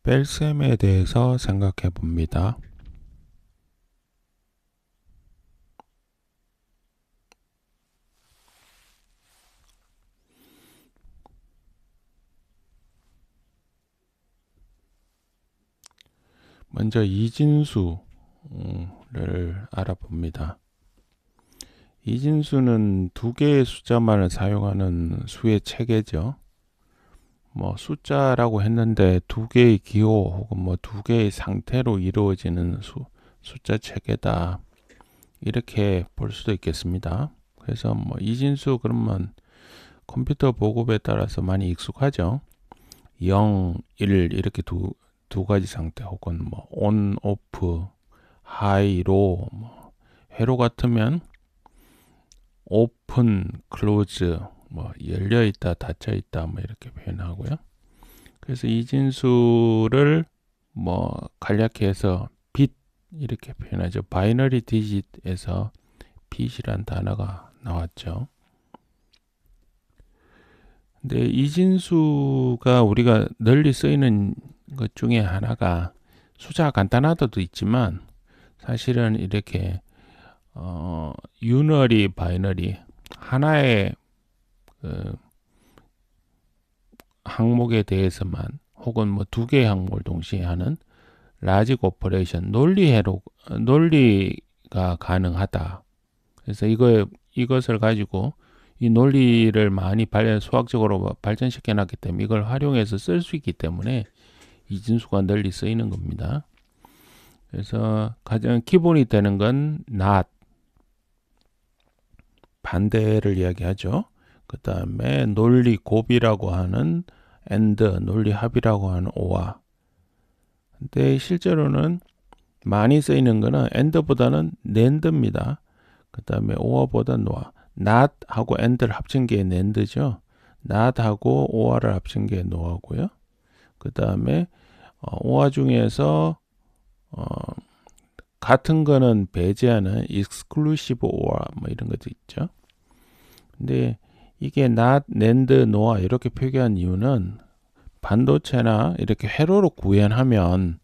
뺄셈에 대해서 생각해 봅니다. 먼저 이진수를 알아봅니다. 이진수는 두 개의 숫자만을 사용하는 수의 체계죠. 숫자라고 했는데 두 개의 기호 혹은 두 개의 상태로 이루어지는 숫자 체계다. 이렇게 볼 수도 있겠습니다. 그래서 이진수 그러면 컴퓨터 보급에 따라서 많이 익숙하죠. 0, 1 이렇게 두 가지 상태 혹은 on, off, high, low, 회로 같으면 open, close, 열려 있다, 닫혀 있다 이렇게 표현하고요. 그래서 이진수를 간략해서 bit 이렇게 표현하죠. 바이너리 디짓에서 bit이란 단어가 나왔죠. 근데 이진수가 우리가 널리 쓰이는 것 중에 하나가 숫자가 간단하다도 있지만 사실은 이렇게 유너리, 바이너리 하나의 항목에 대해서만 혹은 두 개의 항목을 동시에 하는 라직 오퍼레이션 논리가 가능하다. 그래서 이것을 가지고 이 논리를 많이 수학적으로 발전시켜 놨기 때문에 이걸 활용해서 쓸 수 있기 때문에 이진수가 널리 쓰이는 겁니다. 그래서 가장 기본이 되는 건 not, 반대를 이야기하죠. 그 다음에 논리 곱이라고 하는 and, 논리 합이라고 하는 or와. 근데 실제로는 많이 쓰이는 거는 and보다는 nand입니다. 그 다음에 or보다 nor. not 하고 and를 합친 게 nand죠. not 하고 or를 합친 게 nor고요. 그 다음에 or 중에서 같은 거는 배제하는 exclusive or 이런 것도 있죠. 근데 이게 not, NAND, NOR 이렇게 표기한 이유는 반도체나 이렇게 회로로 구현하면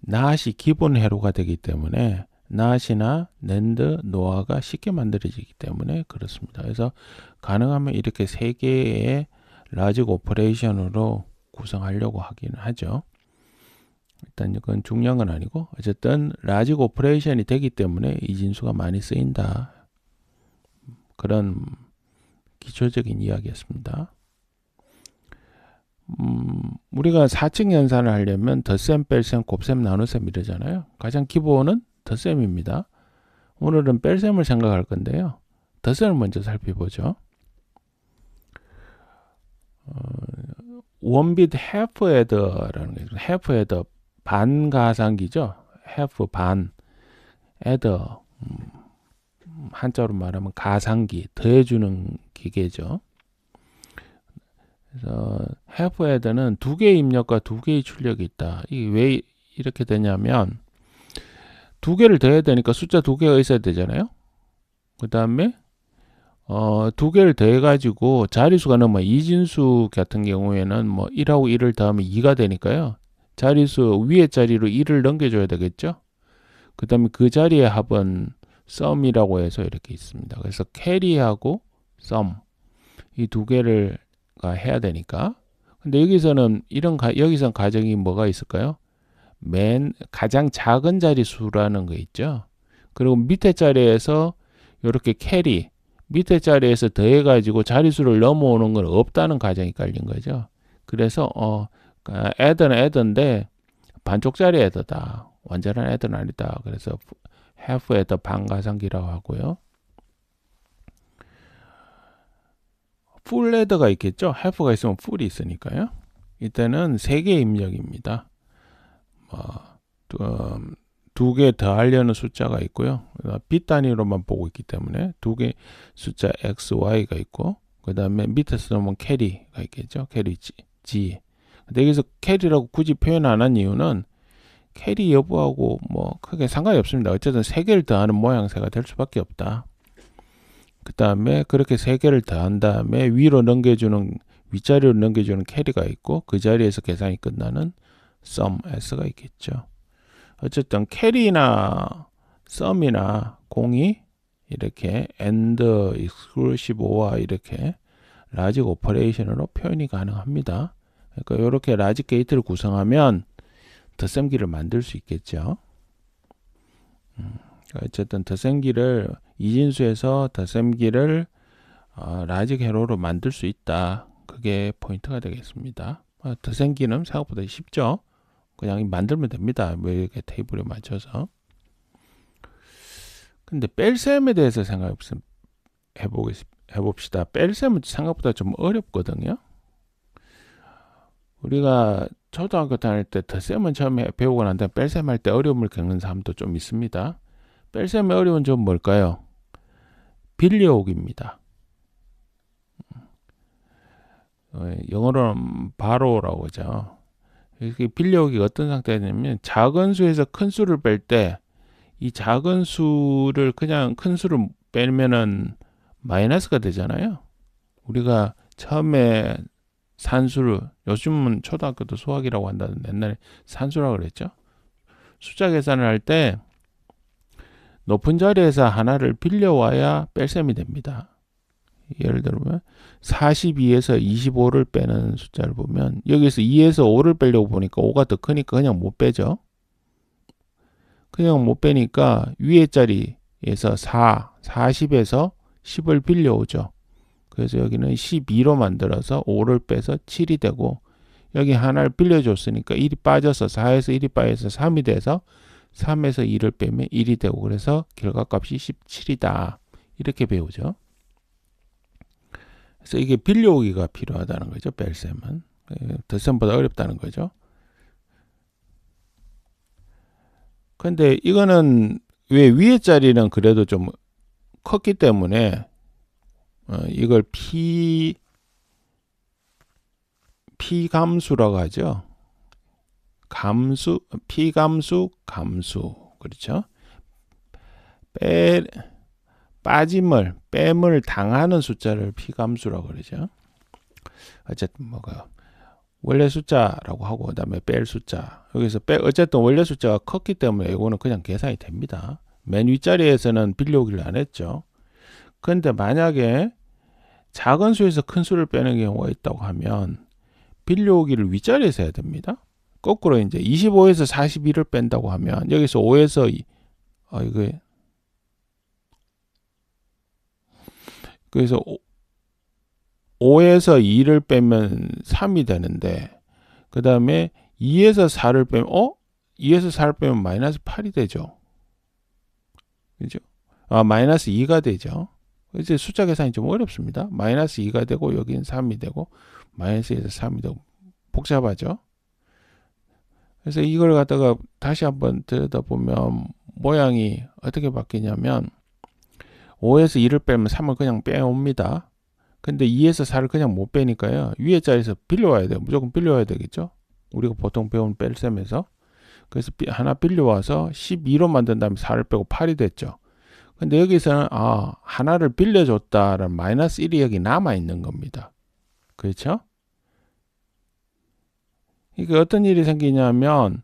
not이 기본 회로가 되기 때문에 not이나 NAND, NOR가 쉽게 만들어지기 때문에 그렇습니다. 그래서 가능하면 이렇게 세 개의 라직 오퍼레이션으로 구성하려고 하긴 하죠. 일단 이건 중요한 건 아니고 어쨌든 라직 오퍼레이션이 되기 때문에 이진수가 많이 쓰인다. 그런 기초적인 이야기였습니다. 우리가 4층 연산을 하려면 덧셈, 뺄셈, 곱셈, 나눗셈 이러잖아요. 가장 기본은 덧셈입니다. 오늘은 뺄셈을 생각할 건데요. 덧셈을 먼저 살펴보죠. 원빗 half adder라는 게 half adder 반가상기죠. half 반 adder 한자로 말하면 가상기 더해주는 기계죠. 그래서 half adder는 두 개의 입력과 두 개의 출력이 있다. 이게 왜 이렇게 되냐면 두 개를 더해야 되니까 숫자 두 개가 있어야 되잖아요. 그 다음에 두 개를 더해가지고 자리수가 넘어 이진수 같은 경우에는 1하고 1을 더하면 2가 되니까요. 자리수 위에 자리로 1을 넘겨줘야 되겠죠. 그 다음에 그 자리의 합은 썸이라고 해서 이렇게 있습니다. 그래서 캐리하고 썸 이 두 개를 해야 되니까. 근데 여기서는 여기선 가정이 뭐가 있을까요? 가장 작은 자리수라는 거 있죠. 그리고 밑에 자리에서 이렇게 캐리 밑에 자리에서 더해가지고 자리수를 넘어오는 건 없다는 가정이 깔린 거죠. 그래서 애더는 애더인데 반쪽짜리 애더다. 완전한 애더는 아니다. 그래서 half 애더 반가상기라고 하고요. 풀 애더가 있겠죠. half가 있으면 full이 있으니까요. 이때는 3개의 입력입니다. 두 개 더 하려는 숫자가 있고요. 빗 단위로만 보고 있기 때문에 두 개 숫자 x, y가 있고 그 다음에 밑에서 보면 캐리가 있겠죠. 캐리 g. 근데 여기서 캐리라고 굳이 표현 안 한 이유는 캐리 여부하고 크게 상관이 없습니다. 어쨌든 세 개를 더하는 모양새가 될 수밖에 없다. 그 다음에 그렇게 세 개를 더한 다음에 윗자리로 넘겨주는 캐리가 있고 그 자리에서 계산이 끝나는 sum s가 있겠죠. 어쨌든 carry나 sum이나 공이 이렇게 and, exclusive or와 이렇게 라직 오퍼레이션으로 표현이 가능합니다. 그러니까 이렇게 라직 게이트를 구성하면 덧셈기를 만들 수 있겠죠. 어쨌든 덧셈기를 이진수에서 덧셈기를 라직 회로로 만들 수 있다. 그게 포인트가 되겠습니다. 덧셈기는 생각보다 쉽죠. 그냥 만들면 됩니다. 뭐 이렇게 테이블에 맞춰서. 근데 뺄셈에 대해서 해봅시다. 뺄셈은 생각보다 좀 어렵거든요. 우리가 초등학교 다닐 때 덧셈은 처음에 배우고 난 다음에 뺄셈 할 때 어려움을 겪는 사람도 좀 있습니다. 뺄셈의 어려운 점은 뭘까요? 빌려오기입니다. 영어로는 바로라고 하죠. 이렇게 빌려오기가 어떤 상태냐면 작은 수에서 큰 수를 뺄 때 이 작은 수를 그냥 큰 수를 빼면은 마이너스가 되잖아요. 우리가 처음에 산수를, 요즘은 초등학교도 수학이라고 한다는데 옛날에 산수라고 그랬죠. 숫자 계산을 할 때 높은 자리에서 하나를 빌려와야 뺄셈이 됩니다. 예를 들면 42에서 25를 빼는 숫자를 보면 여기서 2에서 5를 빼려고 보니까 5가 더 크니까 그냥 못 빼죠. 그냥 못 빼니까 위에 자리에서 40에서 10을 빌려오죠. 그래서 여기는 12로 만들어서 5를 빼서 7이 되고 여기 하나를 빌려줬으니까 1이 빠져서 4에서 1이 빠져서 3이 돼서 3에서 2를 빼면 1이 되고 그래서 결과값이 17이다. 이렇게 배우죠. 그래서 이게 빌려오기가 필요하다는 거죠. 뺄셈은. 덧셈보다 어렵다는 거죠. 근데 이거는 왜 위에 자리는 그래도 좀 컸기 때문에 이걸 피감수라고 하죠. 피감수, 감수. 그렇죠? 뺨을 당하는 숫자를 피감수라고 그러죠. 어쨌든 원래 숫자라고 하고 그다음에 뺄 숫자. 여기서 어쨌든 원래 숫자가 컸기 때문에 이거는 그냥 계산이 됩니다. 맨 윗자리에서는 빌려오기를 안 했죠. 그런데 만약에 작은 수에서 큰 수를 빼는 경우가 있다고 하면 빌려오기를 윗자리에서 해야 됩니다. 거꾸로 이제 25에서 42를 뺀다고 하면 여기서 5에서 2, 그래서 5에서 2를 빼면 3이 되는데 그 다음에 2에서 4를 빼면 2에서 4를 빼면 마이너스 8이 되죠. 그죠? 마이너스 2가 되죠. 이제 숫자 계산이 좀 어렵습니다. 마이너스 2가 되고 여기는 3이 되고 마이너스 2에서 3이 되고 복잡하죠. 그래서 이걸 갖다가 다시 한번 들여다보면 모양이 어떻게 바뀌냐면 5에서 2를 빼면 3을 그냥 빼옵니다. 근데 2에서 4를 그냥 못 빼니까요. 위에 자리에서 빌려와야 돼요. 무조건 빌려와야 되겠죠. 우리가 보통 배운 뺄셈에서. 그래서 하나 빌려와서 12로 만든 다음에 4를 빼고 8이 됐죠. 근데 여기서는 하나를 빌려줬다라는 마이너스 1이 여기 남아있는 겁니다. 그렇죠? 이게 어떤 일이 생기냐면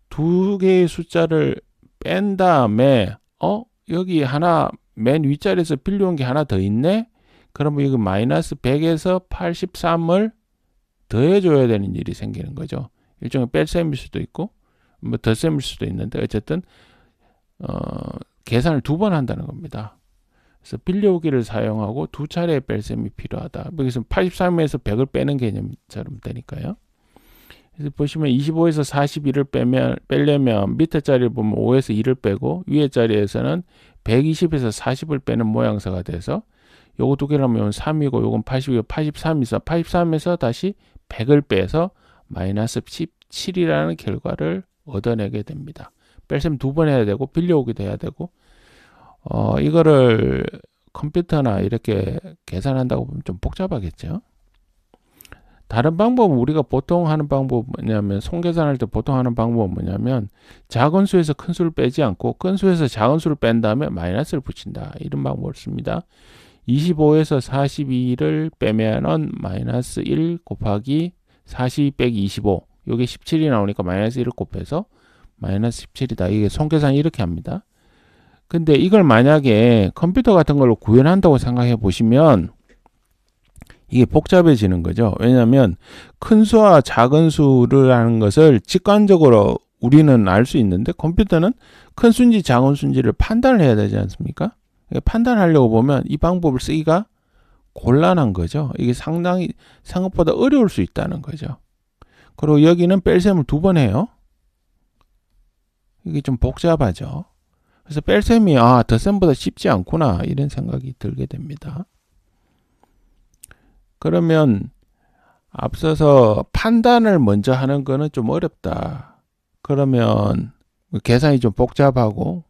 두 개의 숫자를 뺀 다음에 여기 하나 맨 윗자리에서 빌려온 게 하나 더 있네? 그러면 이거 마이너스 100에서 83을 더해줘야 되는 일이 생기는 거죠. 일종의 뺄셈일 수도 있고 뭐 덧셈일 수도 있는데 어쨌든 계산을 두 번 한다는 겁니다. 그래서 빌려오기를 사용하고 두 차례의 뺄셈이 필요하다. 여기서 83에서 100을 빼는 개념처럼 되니까요. 그래서 보시면 25에서 41을 빼려면 밑에 자리를 보면 5에서 2를 빼고 위에 자리에서는 120에서 40을 빼는 모양새가 돼서 요거 두 개를 하면 3이고 요건 80이고 83에서 다시 100을 빼서 마이너스 17이라는 결과를 얻어내게 됩니다. 뺄셈 두 번 해야 되고 빌려오기도 해야 되고 이거를 컴퓨터나 이렇게 계산한다고 보면 좀 복잡하겠죠. 다른 방법은 우리가 보통 하는 방법은 뭐냐면 손계산할 때 보통 하는 방법은 뭐냐면 작은 수에서 큰 수를 빼지 않고 큰 수에서 작은 수를 뺀 다음에 마이너스를 붙인다. 이런 방법을 씁니다. 25에서 42를 빼면은 마이너스 1 곱하기 42 빼기 25 요게 17이 나오니까 마이너스 1을 곱해서 마이너스 17이다. 이게 손계산 이렇게 합니다. 근데 이걸 만약에 컴퓨터 같은 걸로 구현한다고 생각해 보시면 이게 복잡해지는 거죠. 왜냐하면 큰 수와 작은 수를 하는 것을 직관적으로 우리는 알 수 있는데 컴퓨터는 큰 수인지 작은 수인지를 판단을 해야 되지 않습니까? 판단하려고 보면 이 방법을 쓰기가 곤란한 거죠. 이게 상당히 생각보다 어려울 수 있다는 거죠. 그리고 여기는 뺄셈을 2번 해요. 이게 좀 복잡하죠. 그래서 뺄셈이 덧셈보다 쉽지 않구나 이런 생각이 들게 됩니다. 그러면 앞서서 판단을 먼저 하는 거는 좀 어렵다. 그러면 계산이 좀 복잡하고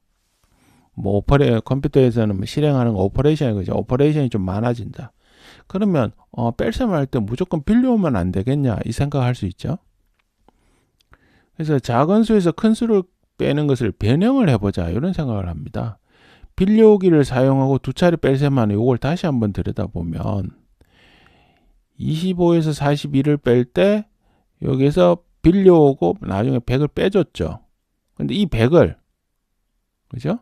컴퓨터에서는 실행하는 오퍼레이션이 그죠. 오퍼레이션이 좀 많아진다. 그러면 뺄셈을 할 때 무조건 빌려오면 안 되겠냐 이 생각할 수 있죠. 그래서 작은 수에서 큰 수를 빼는 것을 변형을 해보자 이런 생각을 합니다. 빌려오기를 사용하고 2차례 뺄셈하는 이걸 다시 한번 들여다보면 25에서 41을 뺄 때 여기서 빌려오고 나중에 100을 빼줬죠. 근데 이 100을 그죠?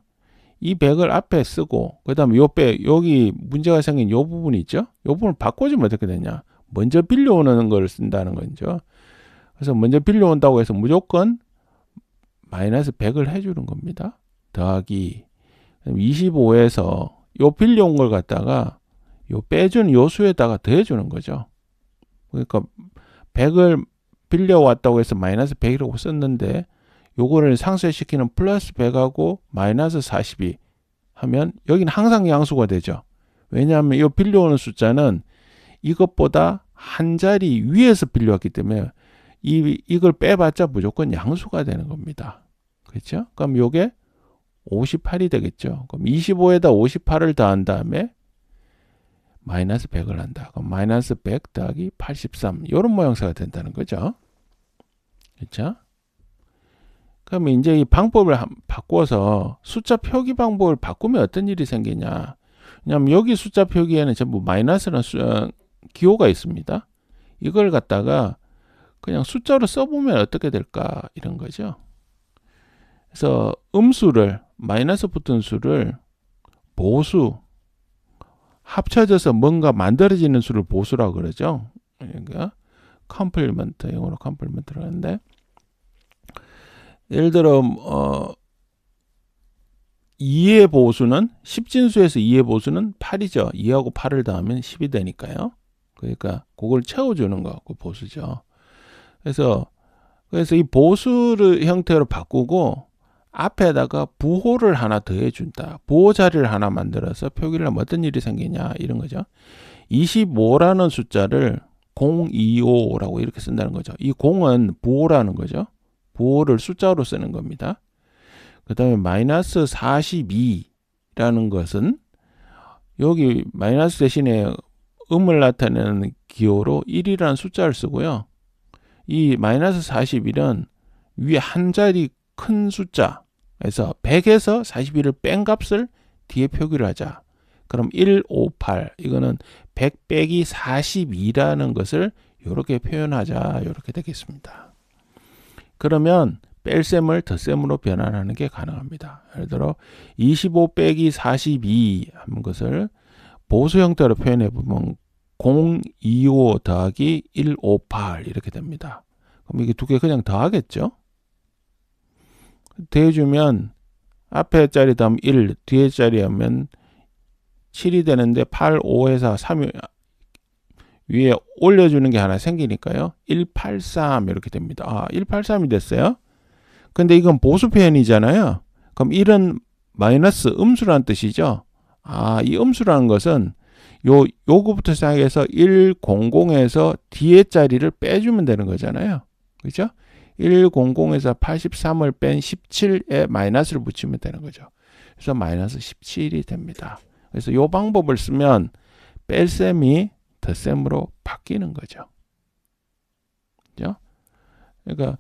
이 100을 앞에 쓰고 그 다음에 여기 문제가 생긴 요 부분이 있죠? 요 부분을 바꿔주면 어떻게 되냐? 먼저 빌려오는 걸 쓴다는 거죠. 그래서 먼저 빌려온다고 해서 무조건 마이너스 100을 해주는 겁니다. 더하기 25에서 요 빌려온 걸 갖다가 요 빼준 요 수에다가 더해주는 거죠. 그러니까 100을 빌려왔다고 해서 마이너스 100이라고 썼는데 요거를 상쇄시키는 플러스 100하고 마이너스 42 하면 여기는 항상 양수가 되죠. 왜냐하면 이 빌려오는 숫자는 이것보다 한 자리 위에서 빌려왔기 때문에 이걸 빼봤자 무조건 양수가 되는 겁니다. 그렇죠? 그럼 요게 58이 되겠죠. 그럼 25에다 58을 더한 다음에 마이너스 100을 한다. 그럼 마이너스 100 더하기 83 이런 모양새가 된다는 거죠. 그렇죠? 그러면 이제 이 방법을 바꿔서 숫자 표기 방법을 바꾸면 어떤 일이 생기냐. 왜냐하면 여기 숫자 표기에는 전부 마이너스라는 기호가 있습니다. 이걸 갖다가 그냥 숫자로 써보면 어떻게 될까 이런 거죠. 그래서 음수를 마이너스 붙은 수를 보수 합쳐져서 뭔가 만들어지는 수를 보수라고 그러죠. 그러니까 컴플리먼트 영어로 컴플리먼트를 하는데 예를 들어 2의 보수는 10진수에서 2의 보수는 8이죠. 2하고 8을 더하면 10이 되니까요. 그러니까 그걸 채워주는 거 그 보수죠. 그래서 이 보수를 형태로 바꾸고 앞에다가 부호를 하나 더해준다. 부호 자리를 하나 만들어서 표기를 하면 어떤 일이 생기냐 이런 거죠. 25라는 숫자를 025라고 이렇게 쓴다는 거죠. 이 0은 부호라는 거죠. 부호를 숫자로 쓰는 겁니다. 그 다음에 마이너스 42라는 것은 여기 마이너스 대신에 음을 나타내는 기호로 1이라는 숫자를 쓰고요. 이 마이너스 41은 위에 한 자리 큰 숫자에서 100에서 41을 뺀 값을 뒤에 표기를 하자. 그럼 158 이거는 100 빼기 42라는 것을 이렇게 표현하자. 이렇게 되겠습니다. 그러면 뺄셈을 덧셈으로 변환하는 게 가능합니다. 예를 들어 25 빼기 42 하는 것을 보수 형태로 표현해 보면 025 더하기 158 이렇게 됩니다. 그럼 이게 두 개 그냥 더하겠죠? 더해주면 앞에 자리 더하면 1, 뒤에 자리 하면 7이 되는데 8, 5에서 3 위에 올려주는 게 하나 생기니까요. 183 이렇게 됩니다. 183이 됐어요. 근데 이건 보수 표현이잖아요. 그럼 1은 마이너스 음수라는 뜻이죠. 이 음수라는 것은 요거부터 시작해서 100에서 뒤에 자리를 빼주면 되는 거잖아요. 그죠? 100에서 83을 뺀 17에 마이너스를 붙이면 되는 거죠. 그래서 마이너스 17이 됩니다. 그래서 요 방법을 쓰면 뺄셈이 덧셈으로 바뀌는 거죠. 그죠? 그러니까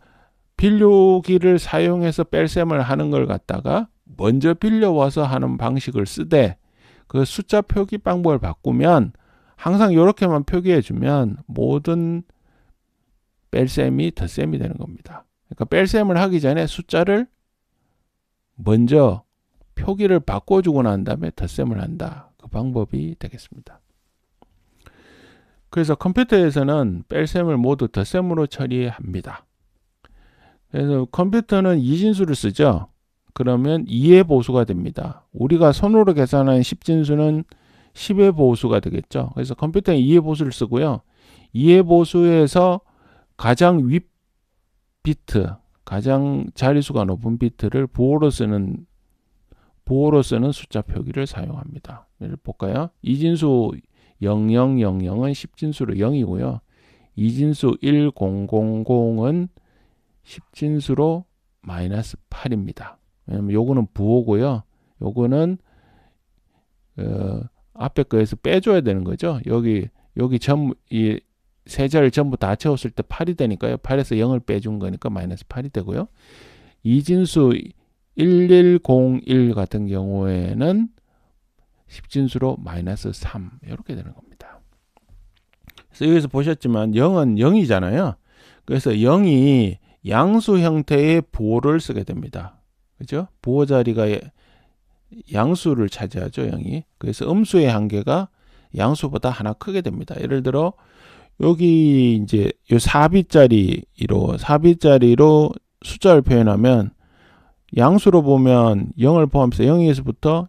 빌려오기를 사용해서 뺄셈을 하는 걸 갖다가 먼저 빌려와서 하는 방식을 쓰되 그 숫자 표기 방법을 바꾸면 항상 이렇게만 표기해 주면 모든 뺄셈이 덧셈이 되는 겁니다. 그러니까 뺄셈을 하기 전에 숫자를 먼저 표기를 바꿔주고 난 다음에 덧셈을 한다. 그 방법이 되겠습니다. 그래서 컴퓨터에서는 뺄셈을 모두 덧셈으로 처리합니다. 그래서 컴퓨터는 이진수를 쓰죠. 그러면 2의 보수가 됩니다. 우리가 손으로 계산하는 10진수는 10의 보수가 되겠죠. 그래서 컴퓨터는 2의 보수를 쓰고요. 2의 보수에서 가장 윗 비트, 가장 자리수가 높은 비트를 부호로 쓰는 숫자 표기를 사용합니다. 예를 볼까요? 이진수 0000은 10진수로 0이고요. 이진수 1000은 10진수로 마이너스 8입니다. 왜냐면 요거는 부호고요. 요거는 앞에 거에서 빼줘야 되는 거죠. 여기 전부 이 세 자리를 전부 다 채웠을 때 8이 되니까요. 8에서 0을 빼준 거니까 마이너스 8이 되고요. 이진수 1101 같은 경우에는 10진수로 마이너스 3 이렇게 되는 겁니다. 그래서 여기서 보셨지만 0은 0이잖아요. 그래서 0이 양수 형태의 부호를 쓰게 됩니다. 그죠? 부호 자리가 양수를 차지하죠, 0이. 그래서 음수의 한계가 양수보다 하나 크게 됩니다. 예를 들어 여기 이제 요 4빗자리로 숫자를 표현하면 양수로 보면 0을 포함해서 0에서부터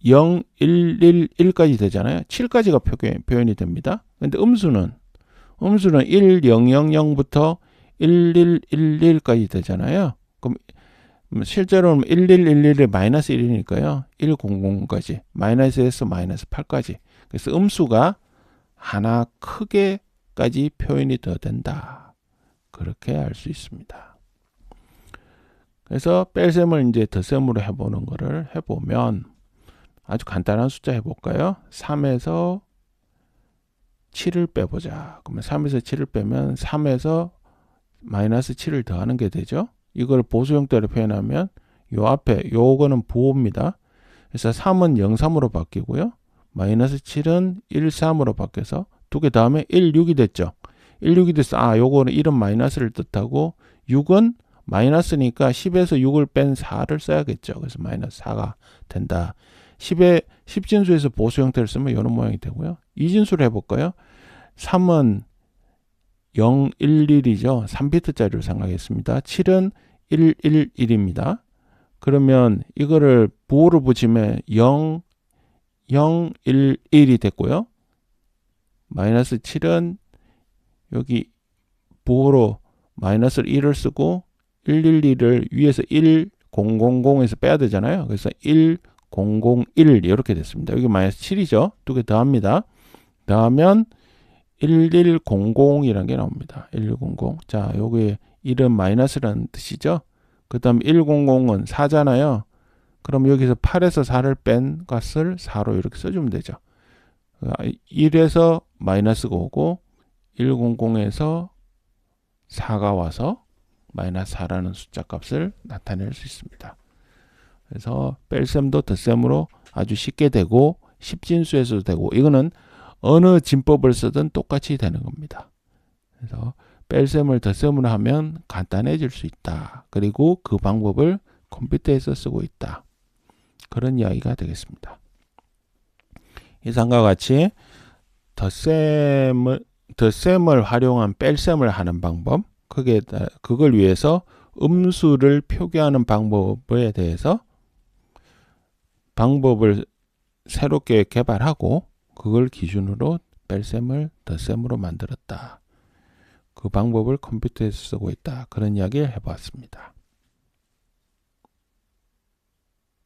0, 1, 1, 1까지 되잖아요. 7까지가 표현이 됩니다. 근데 음수는 1, 0, 0, 0부터 1, 1, 1, 1까지 되잖아요. 그럼 실제로는 1, 1, 1, 1이 마이너스 1이니까요. 1, 0, 0까지 마이너스에서 마이너스 8까지. 그래서 음수가 하나 크게까지 표현이 더 된다. 그렇게 알 수 있습니다. 그래서 뺄셈을 이제 덧셈으로 해보는 거를 해보면 아주 간단한 숫자 해볼까요? 3에서 7을 빼보자. 그러면 3에서 7을 빼면 3에서 마이너스 7을 더하는 게 되죠. 이걸 보수 형태로 표현하면 요 앞에 요거는 부호입니다. 그래서 3은 0,3으로 바뀌고요. 마이너스 7은 1,3으로 바뀌어서 두 개 다음에 1, 6이 됐죠. 1, 6이 됐어. 요거는 1은 마이너스를 뜻하고 6은 마이너스니까 10에서 6을 뺀 4를 써야겠죠. 그래서 마이너스 4가 된다. 10진수에서 보수 형태를 쓰면 이런 모양이 되고요. 이진수를 해볼까요? 3은 0, 1, 1이죠. 3비트짜리로 생각했습니다. 7은 1, 1, 1입니다. 그러면 이거를 부호를 붙이면 0, 0, 1, 1이 됐고요. 마이너스 7은 여기 부호로 마이너스 1을 쓰고 111을 위에서 1000에서 빼야 되잖아요. 그래서 1001 이렇게 됐습니다. 여기 마이너스 7이죠. 두 개 더합니다. 더하면 1100이라는 게 나옵니다. 1100. 자, 여기 1은 마이너스라는 뜻이죠. 그 다음 100은 4잖아요. 그럼 여기서 8에서 4를 뺀 값을 4로 이렇게 써주면 되죠. 1에서 마이너스가 오고 100에서 4가 와서 마이너스 4라는 숫자 값을 나타낼 수 있습니다. 그래서 뺄셈도 덧셈으로 아주 쉽게 되고 10진수에서도 되고 이거는 어느 진법을 쓰든 똑같이 되는 겁니다. 그래서 뺄셈을 덧셈으로 하면 간단해질 수 있다. 그리고 그 방법을 컴퓨터에서 쓰고 있다. 그런 이야기가 되겠습니다. 이상과 같이 덧셈을 활용한 뺄셈을 하는 방법, 그걸 위해서 음수를 표기하는 방법에 대해서 방법을 새롭게 개발하고 그걸 기준으로 뺄셈을 덧셈으로 만들었다. 그 방법을 컴퓨터에서 쓰고 있다. 그런 이야기를 해보았습니다.